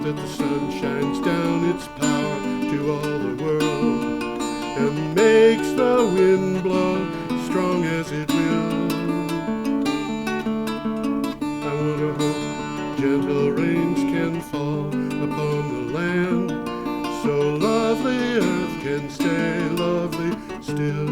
that the sun shines down its power to all the world and makes the wind blow strong as it will. I wonder how gentle rains can fall upon the land, so lovely earth can stay lovely still.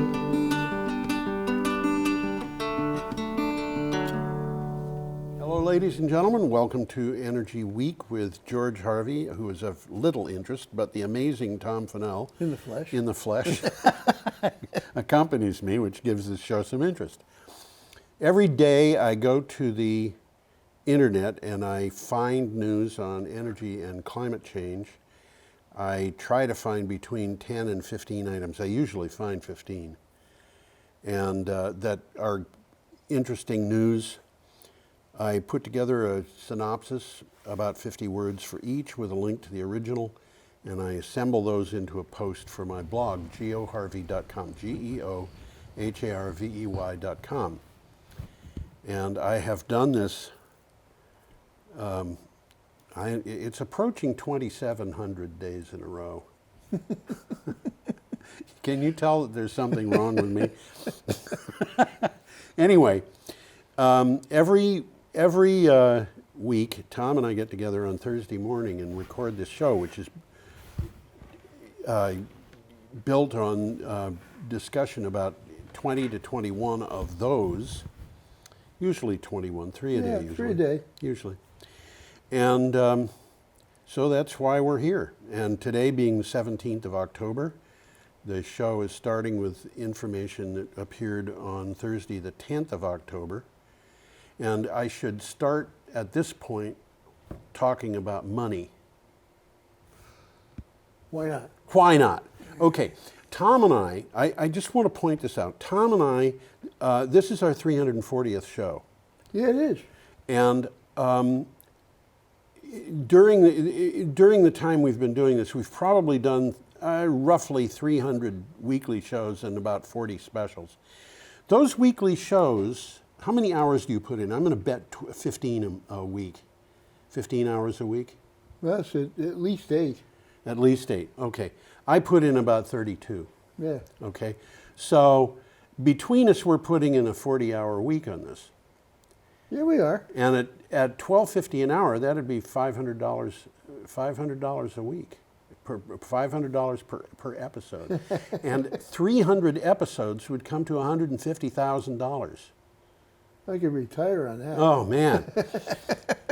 Hello, ladies and gentlemen. Welcome to Energy Week with George Harvey, who is of little interest, but the amazing Tom Fennell. In the flesh. Accompanies me, which gives this show some interest. Every day I go to the internet and I find news on energy and climate change. I try to find between 10 and 15 items. I usually find 15. And that are interesting news. I put together a synopsis, about 50 words for each, with a link to the original, and I assemble those into a post for my blog, geoharvey.com, geoharvey.com. And I have done this, it's approaching 2,700 days in a row. Can you tell that there's something wrong with me? Anyway, every week, Tom and I get together on Thursday morning and record this show, which is built on discussion about 20 to 21 of those, usually 21, 3 a day usually. 3 a day. Usually. And so that's why we're here. And today being the 17th of October, the show is starting with information that appeared on Thursday the 10th of October. And I should start at this point talking about money. Why not? Why not? Okay, Tom and I just want to point this out. Tom and I, this is our 340th show. Yeah, it is. And during the time we've been doing this, we've probably done roughly 300 weekly shows and about 40 specials. Those weekly shows, how many hours do you put in? I'm going to bet 15 a week. 15 hours a week? That's at least 8. At least 8, okay. I put in about 32. Yeah. Okay, so between us, we're putting in a 40-hour week on this. Yeah, we are. And at $12.50 an hour, that'd be $500 a week. $500 per episode. And 300 episodes would come to $150,000. I could retire on that. Oh, man.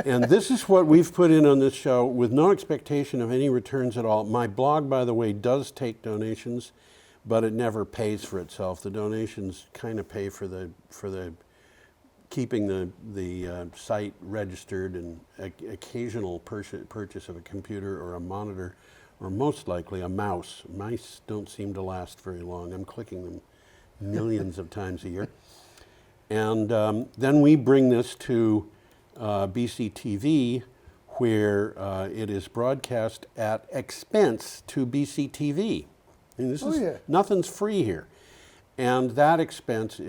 And this is what we've put in on this show with no expectation of any returns at all. My blog, by the way, does take donations, but it never pays for itself. The donations kind of pay for the keeping the site registered and occasional purchase of a computer or a monitor, or most likely a mouse. Mice don't seem to last very long. I'm clicking them millions of times a year. And then we bring this to BCTV, where it is broadcast at expense to BCTV. And this nothing's free here. And that expense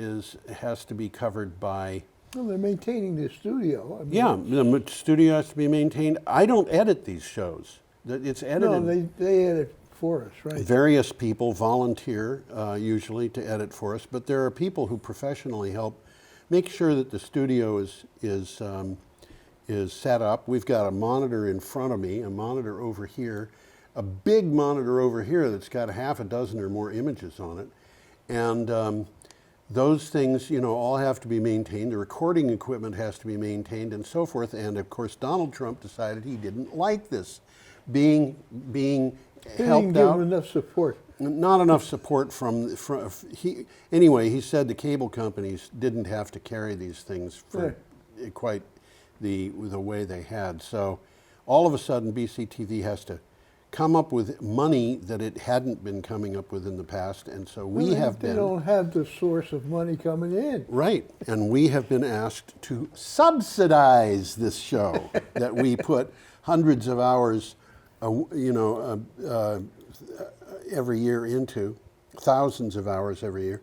has to be covered by... Well, they're maintaining the studio. I mean, yeah, the studio has to be maintained. I don't edit these shows. It's edited. No, they edit for us, right? Various people volunteer usually to edit for us, but there are people who professionally help make sure that the studio is set up. We've got a monitor in front of me, a monitor over here, a big monitor over here that's got a half a dozen or more images on it. And those things, all have to be maintained. The recording equipment has to be maintained and so forth. And of course, Donald Trump decided he didn't like this being helped out. Give enough support. Not enough support from anyway, he said the cable companies didn't have to carry these things for quite the way they had. So all of a sudden, BCTV has to come up with money that it hadn't been coming up with in the past, and so we have been... They don't have the source of money coming in. Right, and we have been asked to subsidize this show that we put hundreds of hours, every year into, thousands of hours every year.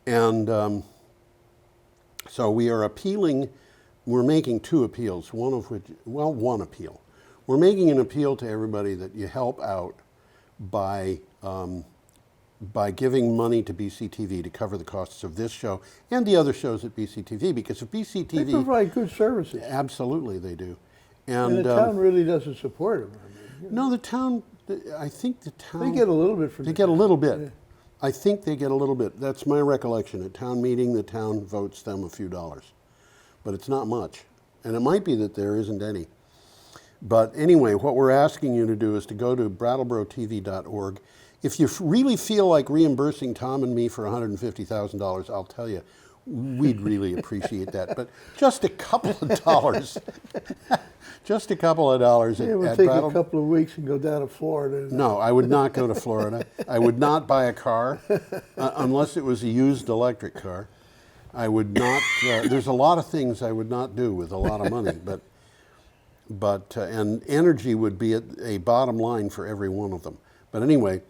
And so we are appealing we're making two appeals, one of which, well, one appeal. We're making an appeal to everybody that you help out by giving money to BCTV to cover the costs of this show and the other shows at BCTV, because if BCTV... They provide good services. Absolutely they do. And the town really doesn't support them. I mean, No, the town, I think the town... They get a little bit from They the get a town. little bit. Yeah. I think they get a little bit. That's my recollection. At town meeting, the town votes them a few dollars. But it's not much. And it might be that there isn't any. But anyway, what we're asking you to do is to go to BrattleboroTV.org. If you really feel like reimbursing Tom and me for $150,000, I'll tell you, we'd really appreciate that. But just a couple of dollars, just a couple of dollars Yeah, it would at take a couple of weeks and go down to Florida. No, I would not go to Florida. I would not buy a car unless it was a used electric car. I would not, there's a lot of things I would not do with a lot of money, and energy would be a bottom line for every one of them. But anyway,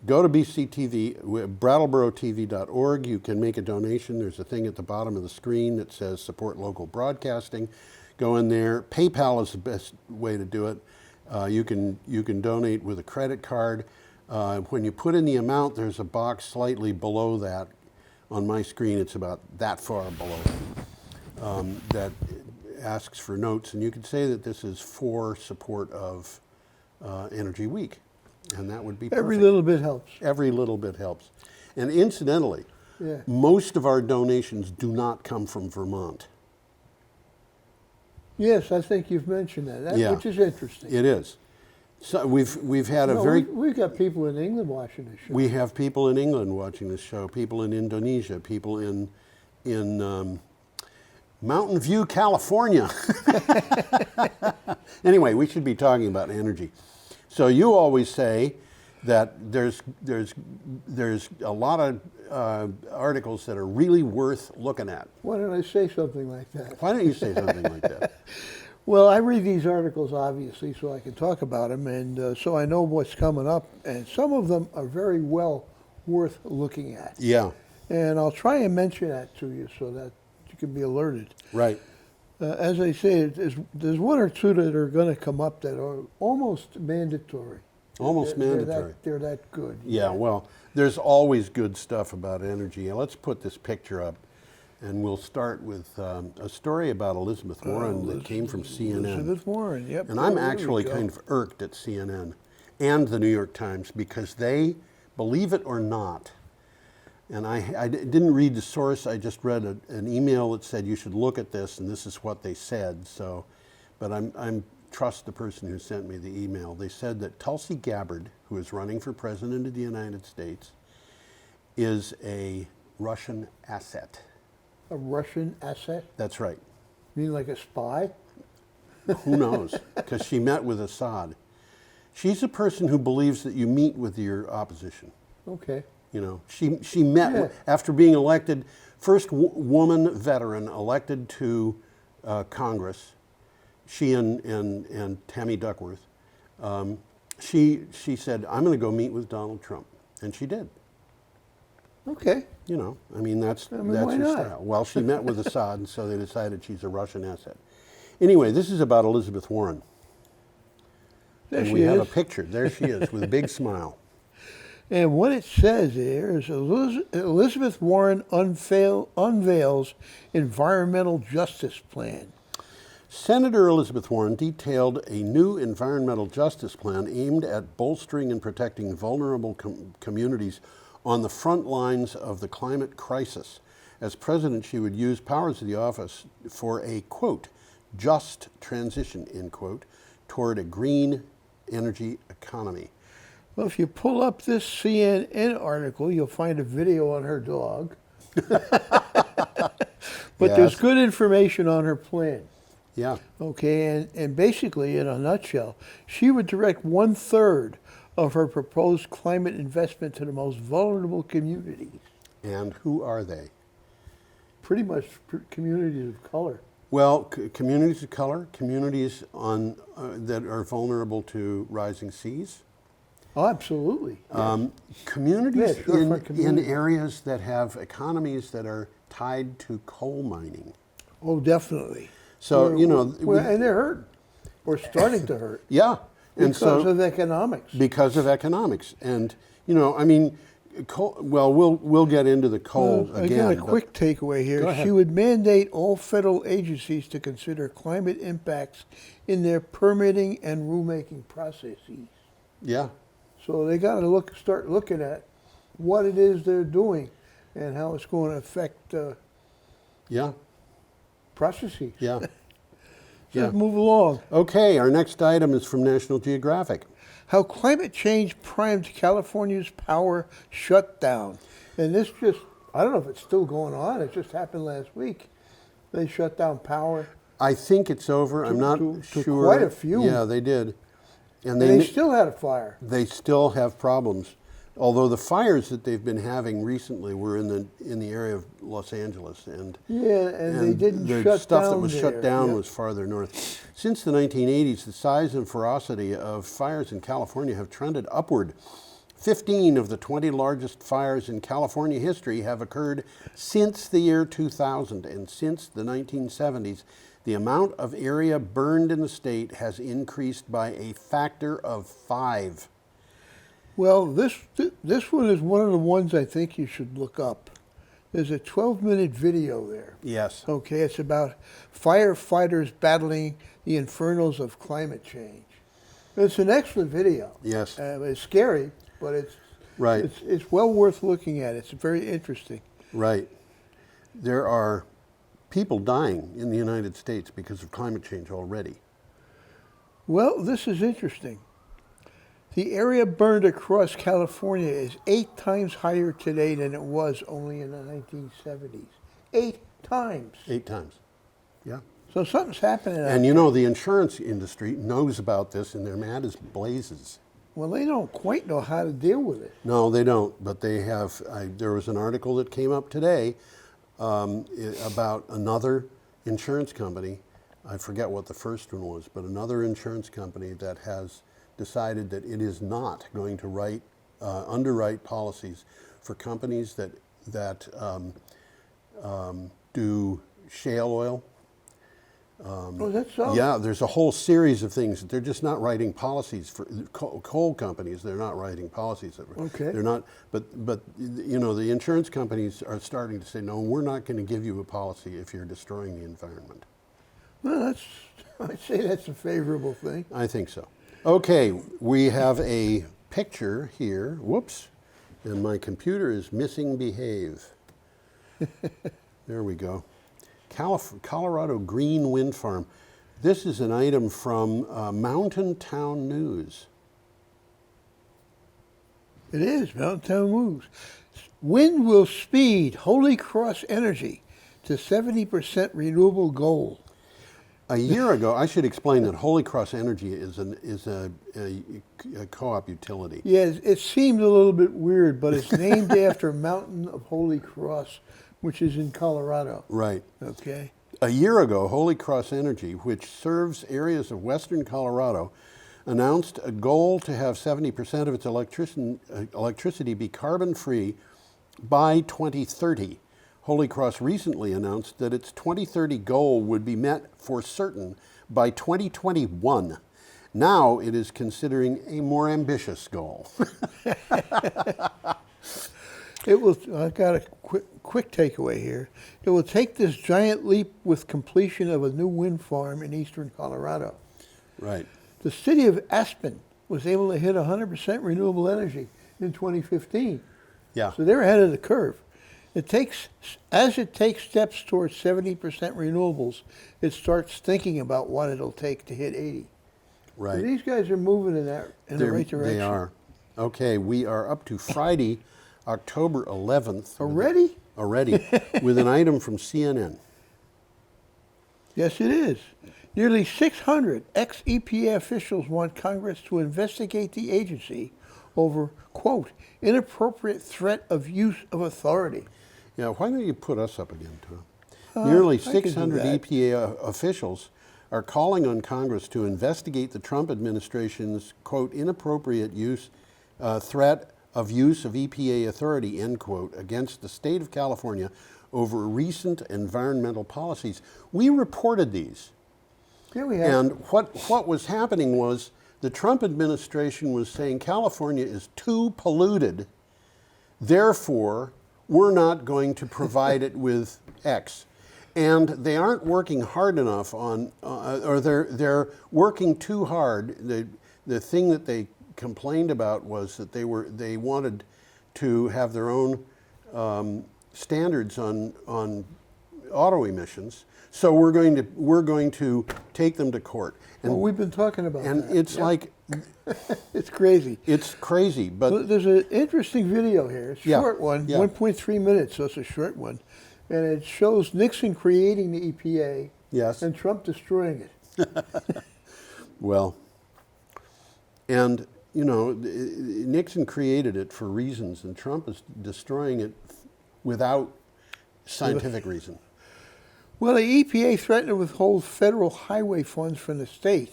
go to BCTV, BrattleboroTV.org. You can make a donation. There's a thing at the bottom of the screen that says support local broadcasting. Go in there. PayPal is the best way to do it. You can donate with a credit card. When you put in the amount, there's a box slightly below that. On my screen, it's about that far below, that asks for notes. And you could say that this is for support of Energy Week. And that would be perfect. Every little bit helps. Every little bit helps. And incidentally, Yeah. most of our donations do not come from Vermont. Yes, I think you've mentioned that, Yeah. which is interesting. It is. So we've had a No, very... we've got people in England watching this show. We have people in England watching this show, people in Indonesia, people in Mountain View, California. Anyway, we should be talking about energy. So you always say that there's a lot of articles that are really worth looking at. Why don't I say something like that? Why don't you say something like that? Well, I read these articles, obviously, so I can talk about them, and so I know what's coming up, and some of them are very well worth looking at. Yeah, And I'll try and mention that to you so that you can be alerted. right. As I say, there's one or two that are going to come up that are almost mandatory. Almost mandatory. They're that good. Yeah, well, there's always good stuff about energy. And let's put this picture up, and we'll start with a story about Elizabeth Warren that came from CNN. Elizabeth Warren, yep. And I'm There we actually go. kind of irked at CNN and the New York Times because they, believe it or not, and I didn't read the source, I just read an email that said you should look at this and this is what they said. So, but I'm trust the person who sent me the email. They said that Tulsi Gabbard, who is running for president of the United States, is a Russian asset. A Russian asset? That's right. You mean like a spy? Who knows? Because she met with Assad. She's a person who believes that you meet with your opposition. Okay. You know, she met Yeah. after being elected, first woman veteran elected to Congress. She and Tammy Duckworth. She said, "I'm going to go meet with Donald Trump," and she did. Okay. You know, I mean that's why her not? style. Well, she met with Assad, and so they decided she's a Russian asset. Anyway, this is about Elizabeth Warren. There And she we have a is. picture. There she is with a big smile. And what it says there is Elizabeth Warren unveils environmental justice plan. Senator Elizabeth Warren detailed a new environmental justice plan aimed at bolstering and protecting vulnerable communities on the front lines of the climate crisis. As president, she would use powers of the office for a, quote, just transition, end quote, toward a green energy economy. Well, if you pull up this CNN article, you'll find a video on her dog. But there's Yes. good information on her plan. Yeah, Okay, and basically, in a nutshell, she would direct 1/3 of her proposed climate investment to the most vulnerable communities. and who are they? Pretty much communities of color. Well, communities of color, communities on that are vulnerable to rising seas. Oh, absolutely. Communities Yeah, sure, in for communities. areas that have economies that are tied to coal mining. Oh, definitely. So, and they're hurting, or starting to hurt. yeah. And Because of economics. Because of economics. And, I mean, coal, well, we'll get into the coal again. I got a quick takeaway Go here. ahead. She would mandate all federal agencies to consider climate impacts in their permitting and rulemaking processes. Yeah. So they got to start looking at what it is they're doing and how it's going to affect Yeah. processes. Yeah. Let's move along. Okay, our next item is from National Geographic. How climate change primed California's power shutdown. And this I don't know if it's still going on. It just happened last week. They shut down power. I think it's over. I'm not to sure. quite a few. Yeah, they did. And They still had a fire. They still have problems. Although the fires that they've been having recently were in the area of Los Angeles, and they didn't the shut stuff down that was there. shut down Yep. was farther north. Since the 1980s, the size and ferocity of fires in California have trended upward. 15 of the 20 largest fires in California history have occurred since the year 2000, and since the 1970s, the amount of area burned in the state has increased by a factor of 5. Well, this one is one of the ones I think you should look up. There's a 12-minute video there. Yes. Okay, it's about firefighters battling the infernos of climate change. It's an excellent video. Yes. It's scary, but it's Right. It's well worth looking at. It's very interesting. Right. There are people dying in the United States because of climate change already. Well, this is interesting. The area burned across California is 8 times higher today than it was only in the 1970s. 8 times. 8 times. Yeah. So something's happening. And the insurance industry knows about this and they're mad as blazes. Well, they don't quite know how to deal with it. No, they don't, but they have. There was an article that came up today about another insurance company. I forget what the first one was, but another insurance company that has decided that it is not going to underwrite policies for companies that do shale oil. Oh, that's so? Yeah, there's a whole series of things. They're just not writing policies for coal companies. They're not writing policies. Okay. They're not. But the insurance companies are starting to say, no, we're not going to give you a policy if you're destroying the environment. Well, I'd say that's a favorable thing. I think so. Okay, we have a picture here. Whoops, and my computer is missing behave. There we go. Colorado Green Wind Farm. This is an item from Mountain Town News. It is, Mountain Town News. Wind will speed Holy Cross Energy to 70% renewable goal. A year ago, I should explain that Holy Cross Energy is a co-op utility. Yeah, it seemed a little bit weird, but it's named after Mountain of Holy Cross, which is in Colorado. Right. Okay. A year ago, Holy Cross Energy, which serves areas of western Colorado, announced a goal to have 70% of its electricity be carbon-free by 2030. Holy Cross recently announced that its 2030 goal would be met for certain by 2021. Now it is considering a more ambitious goal. I've got a quick takeaway here. It will take this giant leap with completion of a new wind farm in eastern Colorado. Right. The city of Aspen was able to hit 100% renewable energy in 2015. Yeah. So they're ahead of the curve. As it takes steps towards 70% renewables, it starts thinking about what it'll take to hit 80. Right. So these guys are moving in the right direction. They are. Okay, we are up to Friday, October 11th. Already? Already, with an item from CNN. Yes, it is. Nearly 600 ex-EPA officials want Congress to investigate the agency over, quote, inappropriate threat of use of authority. Yeah, why don't you put us up again, Tom? Nearly I can do 600 that. EPA officials are calling on Congress to investigate the Trump administration's, quote, inappropriate threat of use of EPA authority, end quote, against the state of California over recent environmental policies. We reported these Yeah, we have. And what was happening was the Trump administration was saying California is too polluted, therefore we're not going to provide it with X. And they aren't working hard enough on, or they're working too hard. The thing that they complained about was that they wanted to have their own standards on auto emissions. So we're going to take them to court. And, well, we've been talking about and that. it's like It's crazy. it's crazy. But So there's an interesting video here. It's a Yeah, short one, yeah. 1.3 minutes, so it's a short one. And it shows Nixon creating the EPA yes, and Trump destroying it. well, and Nixon created it for reasons, and Trump is destroying it without scientific reason. Well, the EPA threatened to withhold federal highway funds from the state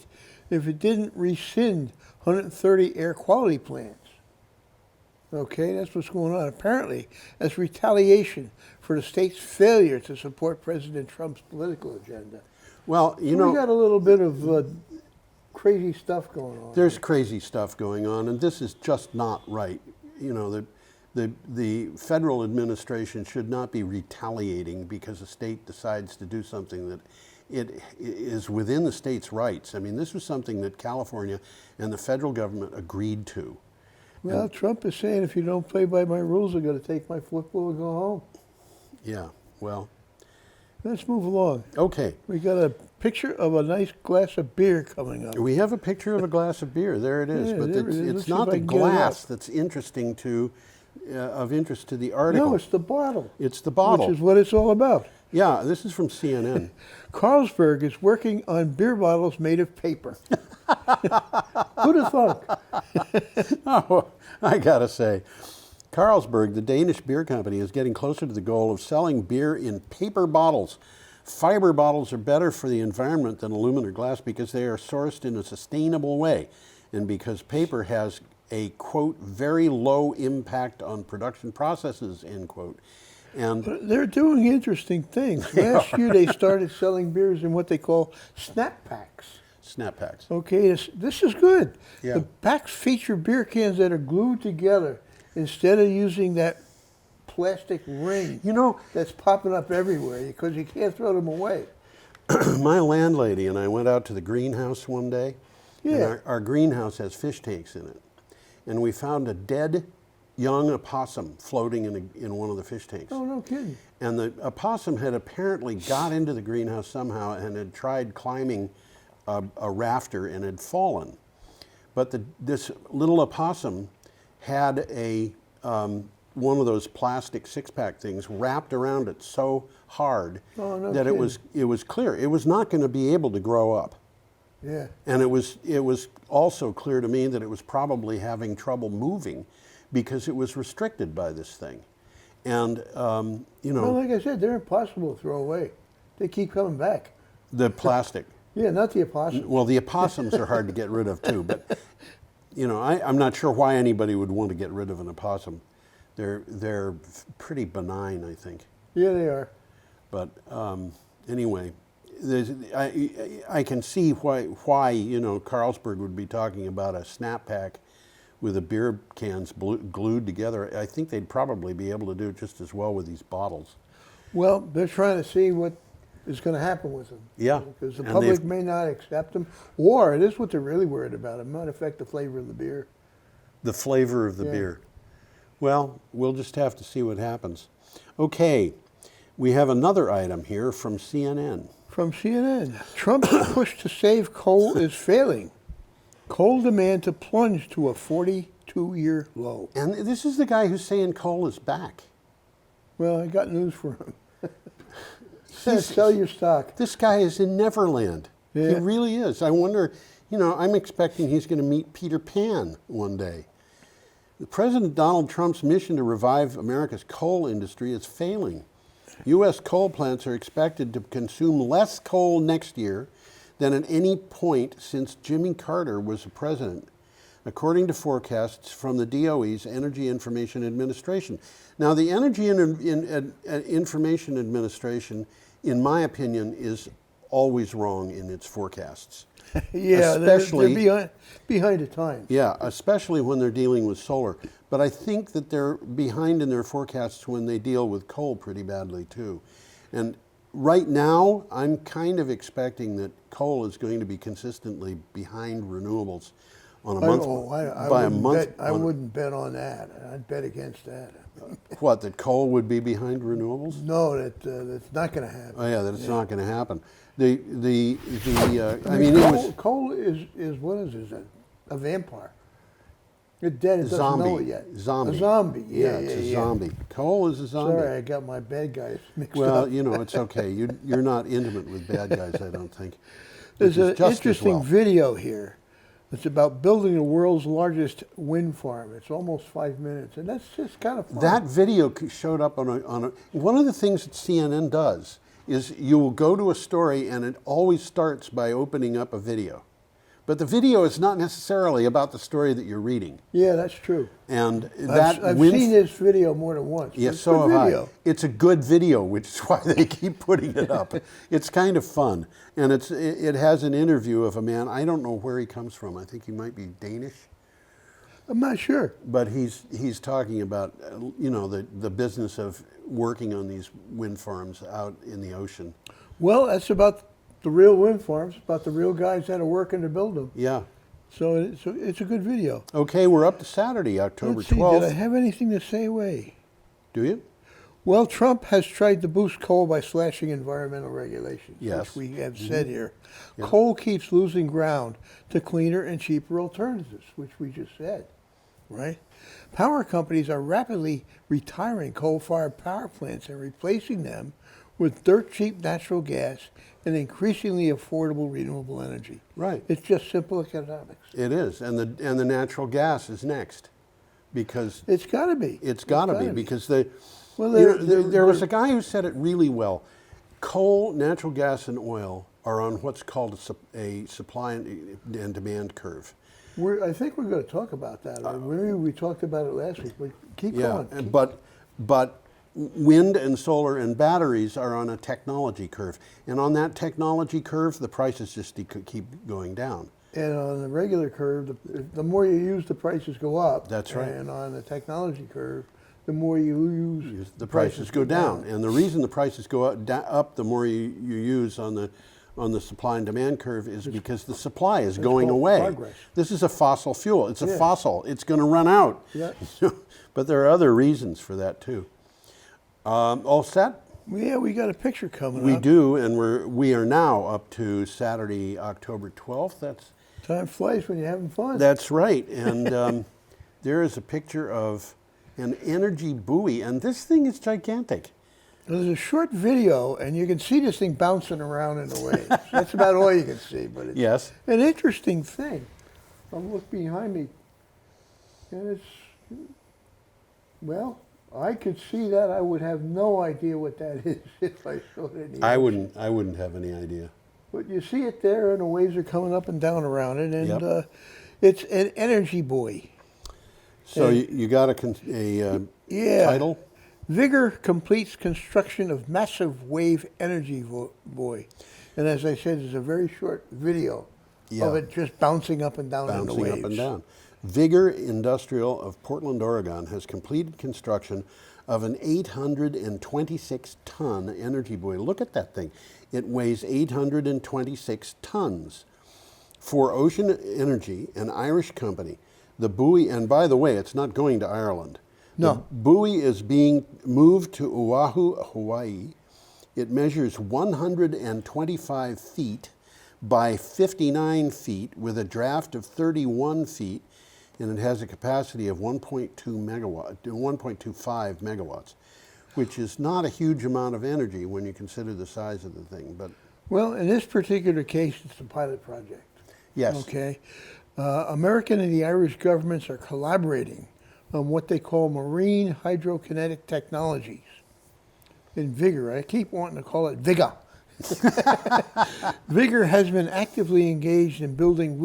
if it didn't rescind 130 air quality plans. Okay, that's what's going on. Apparently, as retaliation for the state's failure to support President Trump's political agenda. Well, We got a little bit of crazy stuff going on. there's crazy stuff going on, and this is just not right. The federal administration should not be retaliating because a state decides to do something that it is within the state's rights. I mean, this was something that California and the federal government agreed to. Well, Trump is saying if you don't play by my rules, I'm going to take my football and go home. Yeah, well, Let's move along. okay. We got a picture of a nice glass of beer coming up. We have a picture of a glass of beer. There it is. Yeah, but there it is. Let's it's see not if I the can get it glass out. that's interesting of interest to the article. No, it's the bottle. It's the bottle. Which is what it's all about. Yeah, this is from CNN. Carlsberg is working on beer bottles made of paper. Who'd have thunk? Oh, I gotta say, Carlsberg, the Danish beer company, is getting closer to the goal of selling beer in paper bottles. Fiber bottles are better for the environment than aluminum or glass because they are sourced in a sustainable way and because paper has a, quote, very low impact on production processes, end quote. And They're doing interesting things. Last year they started selling beers in what they call snap packs. snap packs. Okay, this is good. Yeah. The packs feature beer cans that are glued together instead of using that plastic ring that's popping up everywhere because you can't throw them away. My landlady and I went out to the greenhouse one day. Yeah. And our greenhouse has fish tanks in it. And we found a dead young opossum floating in one of the fish tanks. Oh, no kidding. And the opossum had apparently got into the greenhouse somehow and had tried climbing a rafter and had fallen. But this little opossum had one of those plastic six-pack things wrapped around it so hard that it was clear it was not going to be able to grow up. Yeah. And it was also clear to me that it was probably having trouble moving because it was restricted by this thing. And, Well, like I said, they're impossible to throw away. They keep coming back. the plastic. Yeah, not the opossum. Well, the opossums are hard to get rid of too, but, I'm not sure why anybody would want to get rid of an opossum. They're pretty benign, I think. Yeah, they are. But anyway, I can see why Carlsberg would be talking about a snap pack with the beer cans glued together. I think they'd probably be able to do it just as well with these bottles. Well, they're trying to see what is going to happen with them. Yeah. Because the And public may not accept them, or it is what they're really worried about. It might affect the flavor of the beer. The flavor of the Yeah. beer. Well, we'll just have to see what happens. Okay, we have another item here from CNN. From CNN, Trump's push to save coal is failing. Coal demand to plunge to a 42-year low. And this is the guy who's saying coal is back. Well, I got news for him. Says sell your stock. This guy is in Neverland. He Yeah. really is. I wonder, I'm expecting he's going to meet Peter Pan one day. President Donald Trump's mission to revive America's coal industry is failing. U.S. coal plants are expected to consume less coal next year than at any point since Jimmy Carter was president, according to forecasts from the DOE's Energy Information Administration. Now, the Energy Information Administration, in my opinion, is always wrong in its forecasts. Yeah, Especially- they're behind the times. Yeah, especially when they're dealing with solar. But I think that they're behind in their forecasts when they deal with coal pretty badly too. And right now, I'm kind of expecting that coal is going to be consistently behind renewables on a month by a month. I wouldn't bet on that. I'd bet against that. What, that coal would be behind renewables? No, that's not going to happen. Oh yeah, that it's not going to happen. I I mean, mean, coal is what is it? A vampire. It's dead. It doesn't know it yet. Zombie. A zombie. Yeah, it's a zombie. Coal is a zombie. Sorry, I got my bad guys mixed Well, up. you know, it's okay. You're not intimate with bad guys, I don't think. There's which is an just as interesting well. video here. It's about building the world's largest wind farm. It's almost 5 minutes, and that's just kind of fun. That video showed up on a. One of the things that CNN does is you will go to a story and it always starts by opening up a video. But the video is not necessarily about the story that you're reading. Yeah, that's true. And that I've seen this video more than once. Yes, It's a so good have I. video. It's a good video, which is why they keep putting it up. It's kind of fun, and it has an interview of a man. I don't know where he comes from. I think he might be Danish, I'm not sure. but he's talking about the business of working on these wind farms out in the ocean. Well, that's about the real wind farms, about the real guys that are working to build them. Yeah. So it's a good video. Okay, we're up to Saturday, October Let's see, 12th. did I have anything to say away? Do you? Well, Trump has tried to boost coal by slashing environmental regulations, Yes. which we have said here. Yeah. Coal keeps losing ground to cleaner and cheaper alternatives, which we just said, right? Power companies are rapidly retiring coal-fired power plants and replacing them with dirt-cheap natural gas and increasingly affordable renewable energy. Right. It's just simple economics. It is, and the natural gas is next, because It's got to be. it's got to be because there Well, was a guy who said it really well. Coal, natural gas, and oil are on what's called a supply and demand curve. I think we're going to talk about that. Maybe we talked about it last week, but keep Yeah, going. but wind and solar and batteries are on a technology curve, and on that technology curve, the prices just keep going down. And on the regular curve, the more you use, the prices go up. That's right. And on the technology curve, the more you use, The prices go down, and the reason the prices go up the more you use on the supply and demand curve is because the supply is going called away. progress. This is a fossil fuel. It's a Yeah. fossil. It's going to run out. Yeah. But there are other reasons for that too. All set? Yeah, we got a picture coming We up. do, and we are now up to Saturday, October 12th. Time flies when you're having fun. That's right. And there is a picture of an energy buoy, and this thing is gigantic. There's a short video, and you can see this thing bouncing around in the waves. That's about all you can see, but it's Yes. an interesting thing. I'll look behind me, and it's, well, I could see that. I would have no idea what that is if I showed it. I wouldn't have any idea. But you see it there, and the waves are coming up and down around it, and Yep. it's an energy buoy. So And- you got a Yeah. title? Vigor completes construction of massive wave energy buoy. And as I said, there's a very short video Yeah. of it just bouncing up and down in the Bouncing waves. up and down. Vigor Industrial of Portland, Oregon has completed construction of an 826-ton energy buoy. Look at that thing. It weighs 826 tons. For Ocean Energy, an Irish company, the buoy, and by the way, it's not going to Ireland. No. The buoy is being moved to Oahu, Hawaii. It measures 125 feet by 59 feet with a draft of 31 feet, and it has a capacity of 1.25 megawatts, which is not a huge amount of energy when you consider the size of the thing. But Well, in this particular case, it's a pilot project. yes, Okay. American and the Irish governments are collaborating on what they call marine hydrokinetic technologies. In Vigor, I keep wanting to call it Vigor. Vigor has been actively engaged in building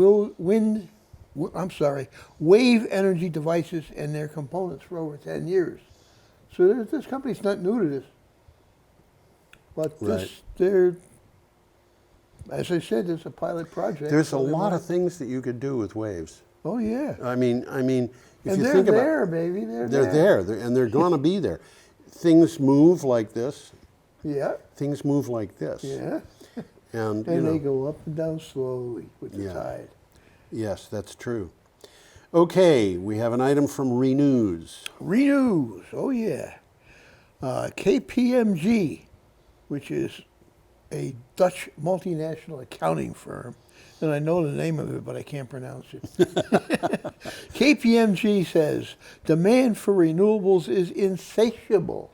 wave energy devices and their components for over 10 years. So this company's not new to this. But Right. As I said, it's a pilot project. There's a so they lot want- of things that you could do with waves. Oh, yeah. I mean, if And you they're think there, about, baby. They're they're there, and they're going to be there. Things move like this. Yeah, Things move like this. yeah. And you And know, they go up and down slowly with the Yeah. tide. yes, that's true. Okay, we have an item from Renews. Renews, oh yeah. KPMG, which is a Dutch multinational accounting firm, and I know the name of it, but I can't pronounce it. KPMG says demand for renewables is insatiable.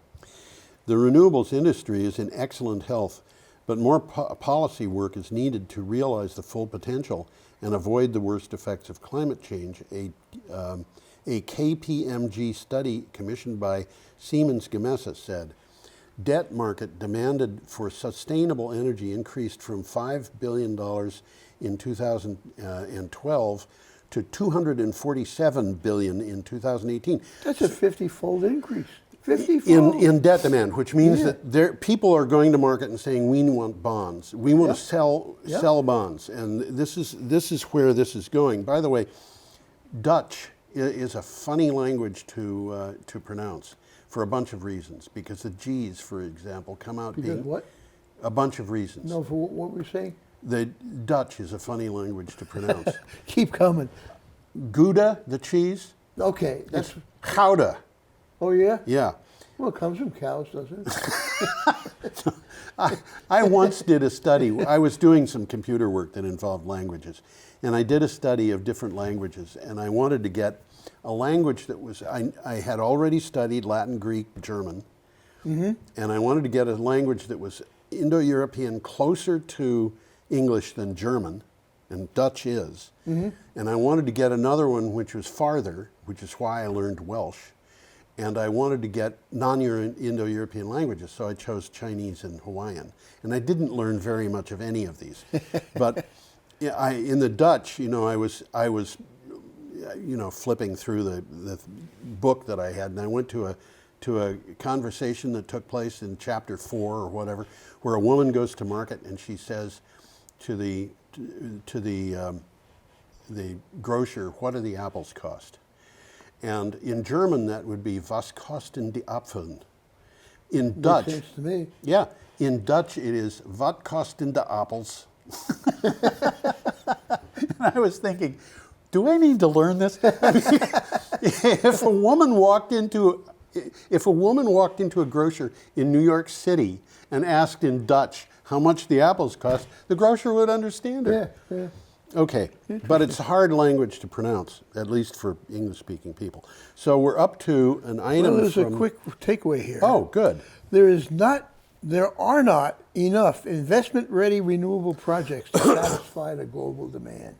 The renewables industry is in excellent health, but more policy work is needed to realize the full potential and avoid the worst effects of climate change. A KPMG study commissioned by Siemens Gamesa said, debt market demanded for sustainable energy increased from $5 billion in 2012 to $247 billion in 2018. That's a 50-fold increase. 50-fold. In debt demand, which means Yeah. that people are going to market and saying we want bonds, we want to sell bonds, and this is where this is going. By the way, Dutch is a funny language to pronounce for a bunch of reasons. Because the G's, for example, come out Because being what? a bunch of reasons. No, for what we're saying? The Dutch is a funny language to pronounce. Keep coming. Gouda, the cheese, Okay, that's. it's Gouda. Oh, yeah? Yeah. Well, it comes from cows, doesn't it? I once did a study. I was doing some computer work that involved languages, and I did a study of different languages, and I wanted to get a language that was, I had already studied Latin, Greek, German, and I wanted to get a language that was Indo-European, closer to English than German, and Dutch is, and I wanted to get another one which was farther, which is why I learned Welsh. And I wanted to get non-Indo-European languages, so I chose Chinese and Hawaiian. And I didn't learn very much of any of these. But yeah, in the Dutch, I was flipping through the book that I had, and I went to a conversation that took place in chapter 4 or whatever, where a woman goes to market and she says to the grocer, "What do the apples cost?" And in German, that would be "Was kosten die Apfeln?" In Dutch, Makes sense to me. yeah, in Dutch it is "Wat kosten de appels?" And I was thinking, do I need to learn this? If a woman walked into a grocer in New York City and asked in Dutch how much the apples cost, the grocer would understand her. Yeah, yeah. Okay, but it's a hard language to pronounce, at least for English-speaking people. So we're up to an item Well, there's from... a quick takeaway here. Oh, good. There are not enough investment-ready renewable projects to satisfy the global demand.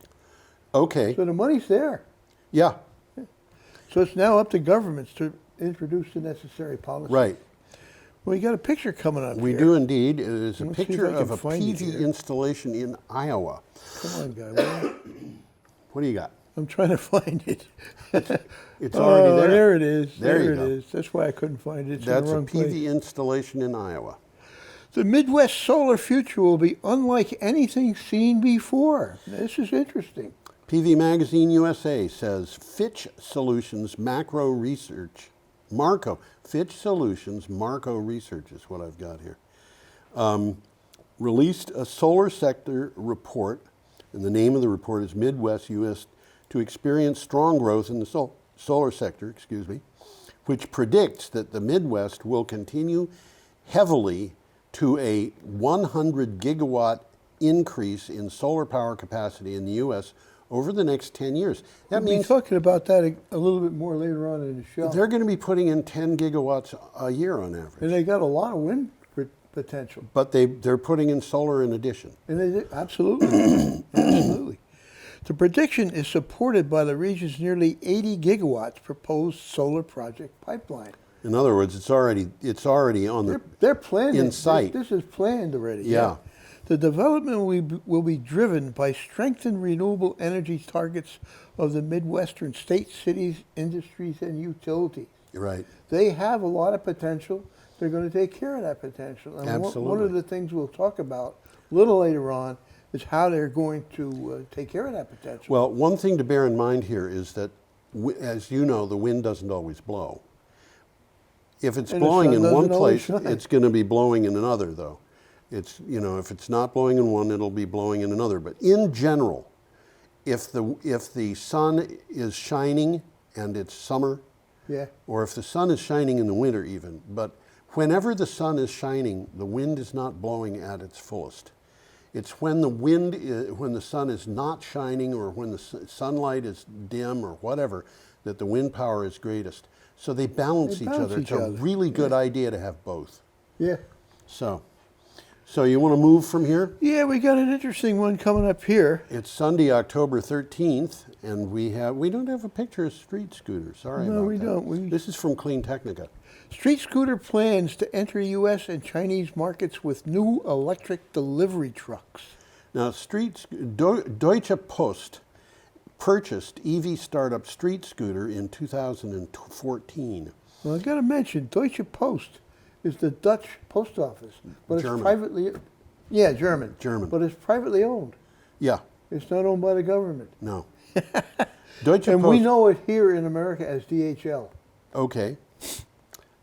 Okay, So the money's there. yeah, So it's now up to governments to introduce the necessary policy. right. Well, you got a picture coming up We here. do indeed. It is a Let's see if picture I can of a find it PV here. installation in Iowa. Come on, guy. Well, What do you got? I'm trying to find it. It's already Oh, there. there it is. There you it go. is. That's why I couldn't find it. It's That's in the a wrong PV place. installation in Iowa. The Midwest solar future will be unlike anything seen before. This is interesting. PV Magazine USA says Fitch Solutions Macro Research, Fitch Solutions Marco Research is what I've got here, released a solar sector report, and the name of the report is Midwest U.S. to experience strong growth in the solar sector, which predicts that the Midwest will continue heavily to a 100 gigawatt increase in solar power capacity in the U.S. over the next 10 years. That We'll be means talking about that a little bit more later on in the show. they're going to be putting in 10 gigawatts a year on average. And they got a lot of wind potential. But they're putting in solar in addition. And they did, absolutely. Absolutely. The prediction is supported by the region's nearly 80 gigawatts proposed solar project pipeline. In other words, it's already on the They're planning. in sight. This is planned already. Yeah. The development will be driven by strengthened renewable energy targets of the Midwestern states, cities, industries, and utilities. right. They have a lot of potential. They're going to take care of that potential. And one of Absolutely. the things we'll talk about a little later on It's how they're going to take care of that potential. Well, one thing to bear in mind here is that, as you know, the wind doesn't always blow. If it's And the blowing sun in one doesn't always place, shine. it's going to be blowing in another, though. It's, you know, if it's not blowing in one, it'll be blowing in another. But in general, if the sun is shining and it's summer, Yeah. or if the sun is shining in the winter even, but whenever the sun is shining, the wind is not blowing at its fullest. It's when when the sun is not shining, or when the sunlight is dim or whatever, that the wind power is greatest. So they balance each other. It's a really good idea to have both. Yeah. So you want to move from here? Yeah, we got an interesting one coming up here. It's Sunday, October 13th, and we don't have a picture of street scooter. Sorry No, about we that. don't. This is from Clean Technica. Street scooter plans to enter U.S. and Chinese markets with new electric delivery trucks. Now, Deutsche Post purchased EV startup Street Scooter in 2014. Well, I got to mention, Deutsche Post is the Dutch post office, but German. it's privately. Yeah, German. German. But it's privately owned. Yeah, It's not owned by the government. no. Deutsche And Post. we know it here in America as DHL. Okay.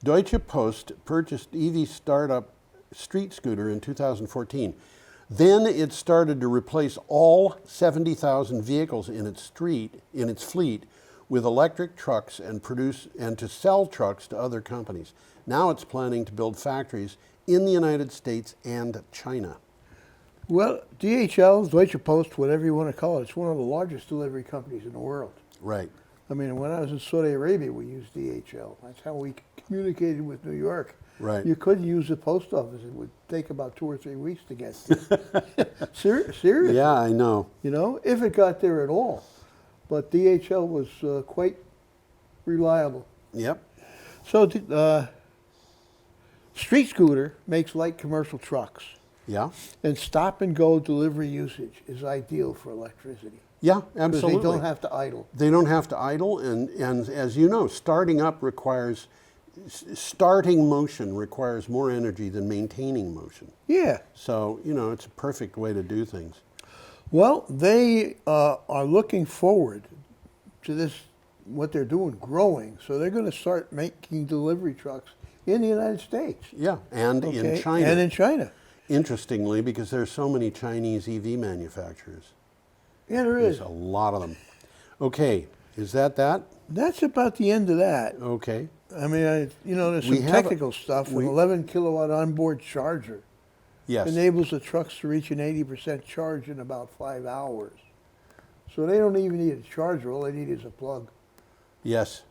Deutsche Post purchased EV startup Street Scooter in 2014. Then it started to replace all 70,000 vehicles in its fleet with electric trucks and to sell trucks to other companies. Now it's planning to build factories in the United States and China. Well, DHL, Deutsche Post, whatever you want to call it, it's one of the largest delivery companies in the world. Right. I mean, when I was in Saudi Arabia, we used DHL. That's how we communicated with New York. Right. You couldn't use the post office. It would take about 2 or 3 weeks to get there. Seriously. Yeah, I know. You know, if it got there at all. But DHL was quite reliable. Yep. So Street Scooter makes light commercial trucks. Yeah. And stop-and-go delivery usage is ideal for electricity. Yeah, Because absolutely. they don't have to idle. They don't have to idle, and as you know, starting motion requires more energy than maintaining motion. Yeah. So, you know, it's a perfect way to do things. Well, they are looking forward to this, what they're doing, growing. So they're going to start making delivery trucks in the United States. Yeah, and in Okay? China. And in China. Interestingly, because there's so many Chinese EV manufacturers. Yeah, there is. There's a lot of them. Okay, is that? That's about the end of that. Okay. I mean, there's We some have technical stuff. An 11 kilowatt onboard charger Yes. enables the trucks to reach an 80% charge in about 5 hours. So they don't even need a charger. All they need is a plug. Yes.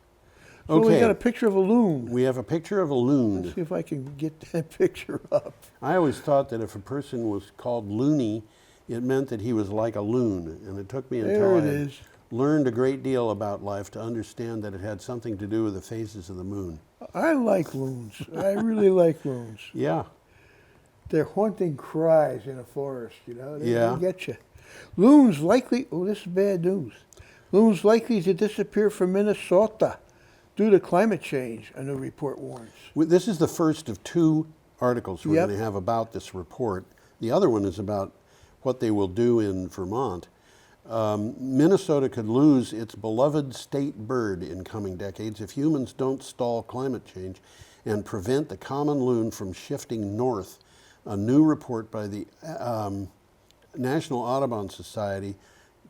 So Okay. we got a picture of a loon. We have a picture of a loon. Let's see if I can get that picture up. I always thought that if a person was called loony, it meant that he was like a loon. And it took me There until it I is. learned a great deal about life to understand that it had something to do with the phases of the moon. I like loons. I really like loons. Yeah. They're haunting cries in a forest, you know. They Yeah. get you. Loons likely, oh, this is bad news. Loons likely to disappear from Minnesota due to climate change, a new report warns. This is the first of 2 articles we're Yep. going to have about this report. The other one is about what they will do in Vermont. Minnesota could lose its beloved state bird in coming decades if humans don't stall climate change and prevent the common loon from shifting north. A new report by the National Audubon Society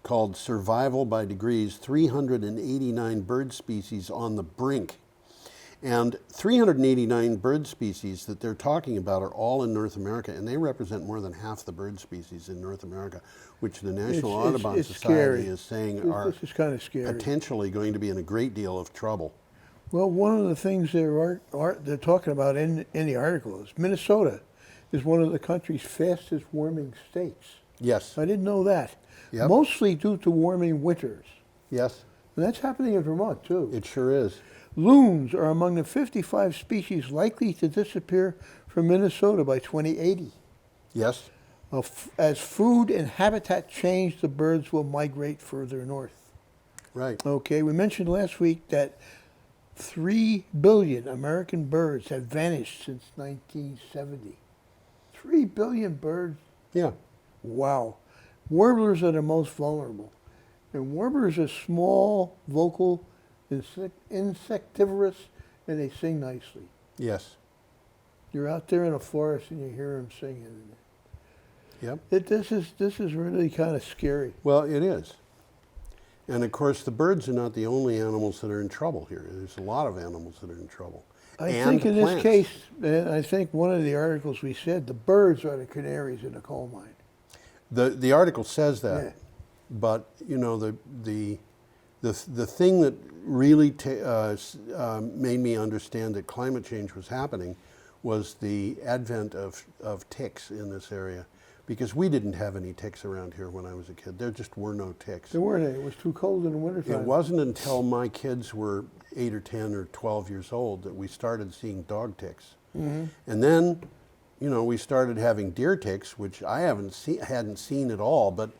called Survival by Degrees, 389 bird species on the brink. And 389 bird species that they're talking about are all in North America, and they represent more than half the bird species in North America, which the National Audubon it's Society scary. is saying are This is kind of scary. potentially going to be in a great deal of trouble. Well, one of the things they're talking about in the article is Minnesota is one of the country's fastest warming states. Yes, I didn't know that. Yep. Mostly due to warming winters. yes, And that's happening in Vermont, too. it sure is. Loons are among the 55 species likely to disappear from Minnesota by 2080. Yes, As food and habitat change, the birds will migrate further north. right. Okay, we mentioned last week that 3 billion American birds have vanished since 1970. 3 billion birds? Yeah, Wow. Warblers are the most vulnerable. And warblers are small, vocal, insectivorous, and they sing nicely. Yes. You're out there in a forest and you hear them singing. Yep. This is really kind of scary. Well, it is. And of course, the birds are not the only animals that are in trouble here. There's a lot of animals that are in trouble. I And think in plants. this case, and I think one of the articles we said, the birds are the canaries in the coal mine. The article says that, Yeah. but you know the thing that really made me understand that climate change was happening was the advent of ticks in this area, because we didn't have any ticks around here when I was a kid. There just were no ticks. There weren't any. It was too cold in the wintertime. It wasn't until my kids were 8 or 10 or 12 years old that we started seeing dog ticks. Mm-hmm. And then, you know, we started having deer ticks, which I hadn't seen at all, but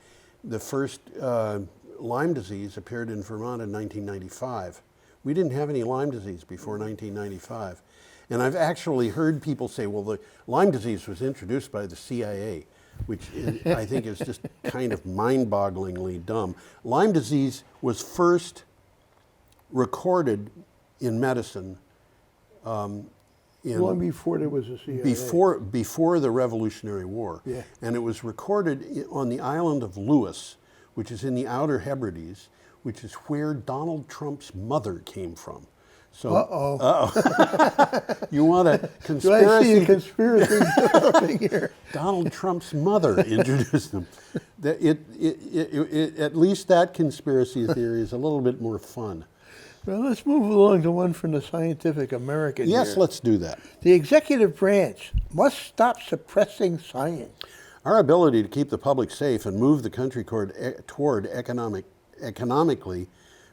the first Lyme disease appeared in Vermont in 1995. We didn't have any Lyme disease before 1995. And I've actually heard people say, well, the Lyme disease was introduced by the CIA, which I think is just kind of mind-bogglingly dumb. Lyme disease was first recorded in medicine Long before there was a CIA. before the Revolutionary War. Yeah. And it was recorded on the island of Lewis, which is in the Outer Hebrides, which is where Donald Trump's mother came from. So, you want a Do I see a conspiracy? conspiracy developing here? Donald Trump's mother introduced them. At least that conspiracy theory is a little bit more fun. Well, let's move along to one from the Scientific American Yes, here. let's do that. The executive branch must stop suppressing science. Our ability to keep the public safe and move the country toward economically,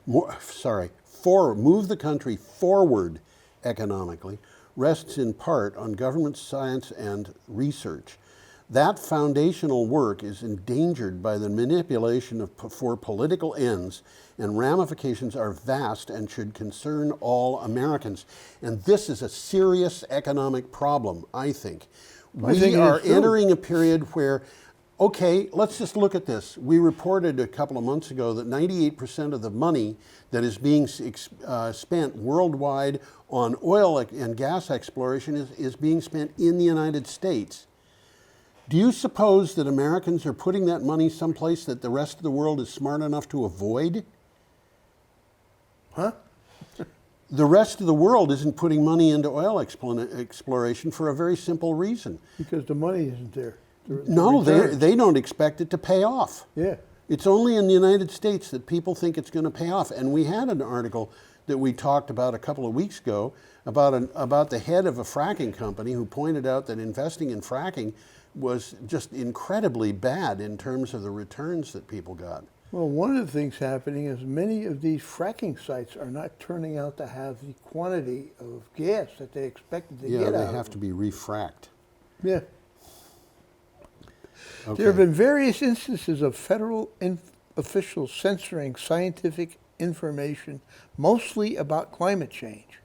move the country forward economically rests in part on government science and research. That foundational work is endangered by the manipulation for political ends, and ramifications are vast and should concern all Americans. And this is a serious economic problem, I think. We are entering a period where, okay, let's just look at this. We reported a couple of months ago that 98% of the money that is being spent worldwide on oil and gas exploration is being spent in the United States. Do you suppose that Americans are putting that money someplace that the rest of the world is smart enough to avoid? Huh? The rest of the world isn't putting money into oil exploration for a very simple reason. Because the money isn't there. No, they don't expect it to pay off. Yeah. It's only in the United States that people think it's going to pay off. And we had an article that we talked about a couple of weeks ago about the head of a fracking company who pointed out that investing in fracking was just incredibly bad in terms of the returns that people got. Well, one of the things happening is many of these fracking sites are not turning out to have the quantity of gas that they expected to get out of them. Yeah, they have to be refracked. Yeah. Okay. There have been various instances of federal officials censoring scientific information, mostly about climate change,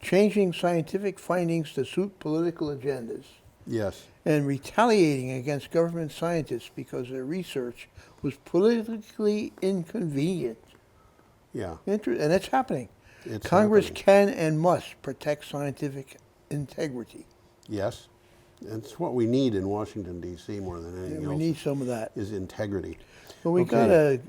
changing scientific findings to suit political agendas, Yes. and retaliating against government scientists because their research was politically inconvenient. Yeah. And it's happening. It's Congress happening. can and must protect scientific integrity. Yes. That's what we need in Washington, D.C. more than anything And we else. need some of that. Is integrity. Well, we got a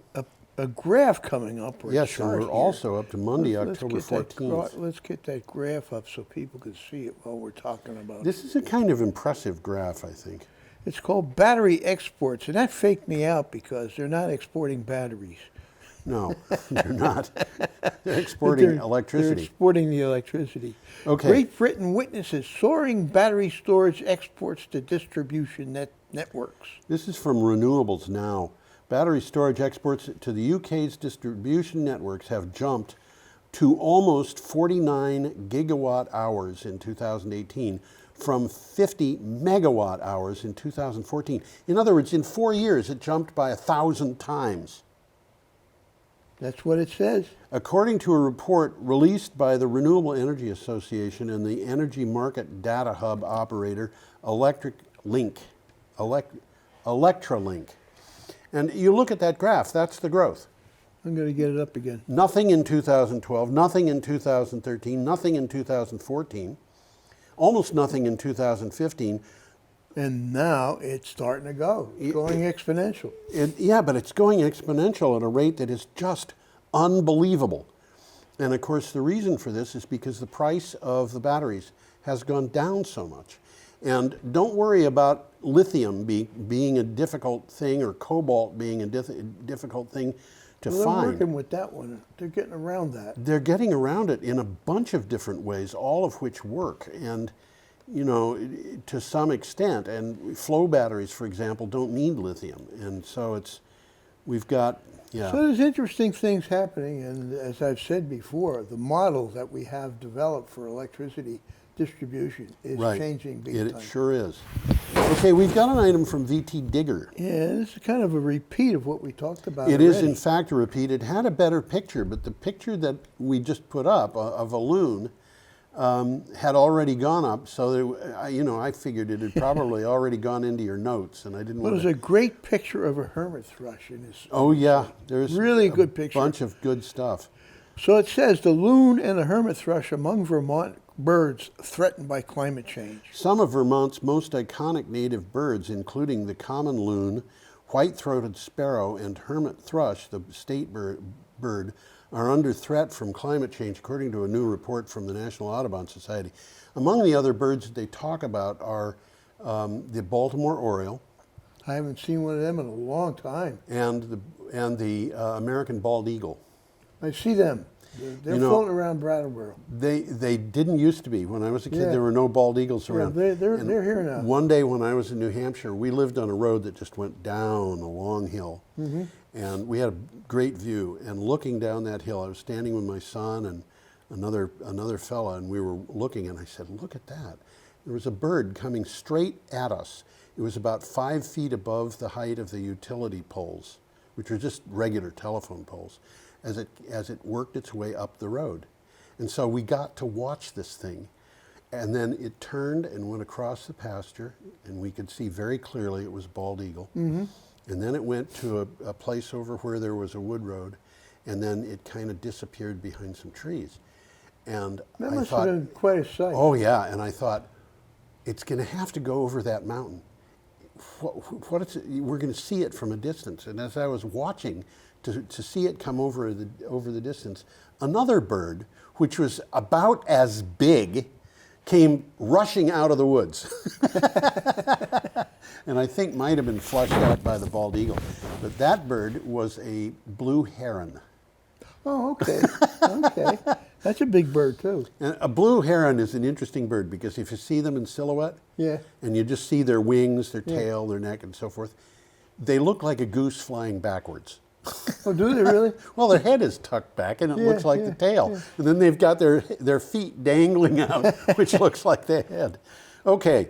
graph coming up. Or a Yes, and chart we're here. also up to Monday, Let's October get that 14th. let's get that graph up so people can see it while we're talking about it. This is a kind of impressive graph, I think. It's called battery exports, and that faked me out because they're not exporting batteries. No, they're not. They're exporting They're electricity. exporting the electricity. Okay. Great Britain witnesses soaring battery storage exports to distribution networks. This is from Renewables now. Battery storage exports to the UK's distribution networks have jumped to almost 49 gigawatt hours in 2018 from 50 megawatt hours in 2014. In other words, in 4 years, it jumped by 1,000 times. That's what it says. According to a report released by the Renewable Energy Association and the energy market data hub operator Electralink, And you look at that graph, that's the growth. I'm going to get it up again. Nothing in 2012, nothing in 2013, nothing in 2014, almost nothing in 2015. And now it's starting to go. It's going exponential. Yeah, but it's going exponential at a rate that is just unbelievable. And of course, the reason for this is because the price of the batteries has gone down so much. And don't worry about lithium being a difficult thing or cobalt being a difficult thing to Well, find. they're working with that one. They're getting around that. They're getting around it in a bunch of different ways, all of which work. And, you know, to some extent, and flow batteries, for example, don't need lithium. And so we've got, yeah. So there's interesting things happening, and as I've said before, the model that we have developed for electricity distribution is changing big time. It sure is. Okay, we've got an item from VT Digger. Yeah, this is kind of a repeat of what we talked about It is, already. in fact, a repeat. It had a better picture, but the picture that we just put up of a loon had already gone up, so I figured it had probably already gone into your notes, and I didn't Well, want there's to. a great picture of a hermit thrush in this. Oh yeah, there's Really a good picture. bunch of good stuff. So it says the loon and the hermit thrush among Vermont birds threatened by climate change. Some of Vermont's most iconic native birds, including the common loon, white-throated sparrow, and hermit thrush, the state bird, are under threat from climate change, according to a new report from the National Audubon Society. Among the other birds that they talk about are the Baltimore oriole I haven't seen one of them in a long time. and the American bald eagle. I see them. They're floating around Brattleboro. They didn't used to be. When I was a kid, Yeah. there were no bald eagles Yeah, around. they're here now. One day when I was in New Hampshire, we lived on a road that just went down a long hill. Mm-hmm. And we had a great view. And looking down that hill, I was standing with my son and another fella, and we were looking, and I said, "Look at that." There was a bird coming straight at us. It was about 5 feet above the height of the utility poles, which are just regular telephone poles, as it worked its way up the road. And so we got to watch this thing. And then it turned and went across the pasture, and we could see very clearly it was bald eagle. Mm-hmm. And then it went to a place over where there was a wood road, and then it kind of disappeared behind some trees. And That I must thought, have been quite a sight. oh yeah, and I thought, it's going to have to go over that mountain. We're going to see it from a distance. And as I was watching to see it come over the distance, another bird, which was about as big, came rushing out of the woods. And I think might have been flushed out by the bald eagle. But that bird was a blue heron. Oh, okay. Okay. That's a big bird, too. And a blue heron is an interesting bird because if you see them in silhouette, Yeah. and you just see their wings, their tail, their neck, and so forth, they look like a goose flying backwards. Oh, do they really? Well, their head is tucked back, and it looks like the tail. yeah. And then they've got their feet dangling out, which looks like the head. Okay,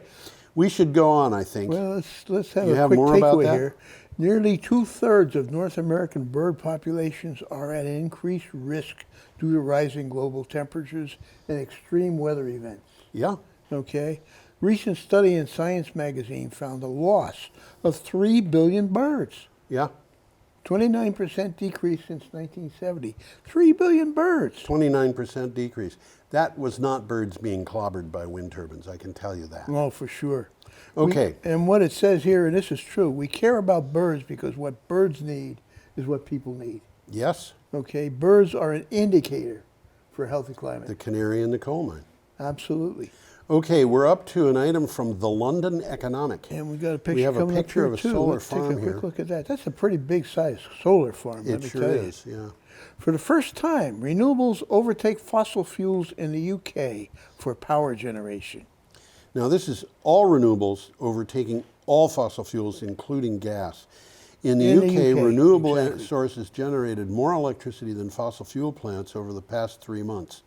we should go on, I think. Well, let's have You a have quick more about takeaway that? here. Nearly 2/3 of North American bird populations are at increased risk due to rising global temperatures and extreme weather events. Yeah, Okay? Recent study in Science magazine found a loss of 3 billion birds. yeah, 29% decrease since 1970. 3 billion birds. 29% decrease. That was not birds being clobbered by wind turbines, I can tell you that. Oh, for sure. Okay. And what it says here, and this is true, we care about birds because what birds need is what people need. Yes, Okay, birds are an indicator for a healthy climate. the canary in the coal mine. Absolutely. Okay, we're up to an item from the London Economic. And we got a picture We have a coming up picture here of a too. solar Let's take farm a quick here. look at that. That's a pretty big size solar farm, let It me sure tell you. is, yeah. For the first time, renewables overtake fossil fuels in the UK for power generation. Now, this is all renewables overtaking all fossil fuels, including gas. In the UK, renewable exactly. sources generated more electricity than fossil fuel plants over the past 3 months.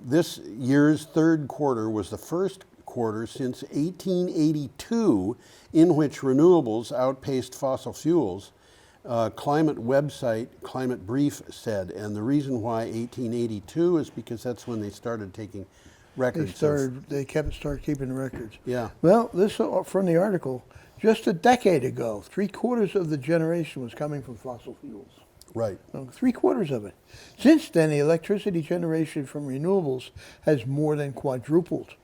This year's third quarter was the first quarter since 1882 in which renewables outpaced fossil fuels. Climate website Climate Brief said, and the reason why 1882 is because that's when they started taking records. They started keeping records. Yeah. Well, this from the article, Just a decade ago, 3/4 of the generation was coming from fossil fuels. Right. 3/4 of it. Since then, the electricity generation from renewables has more than quadrupled.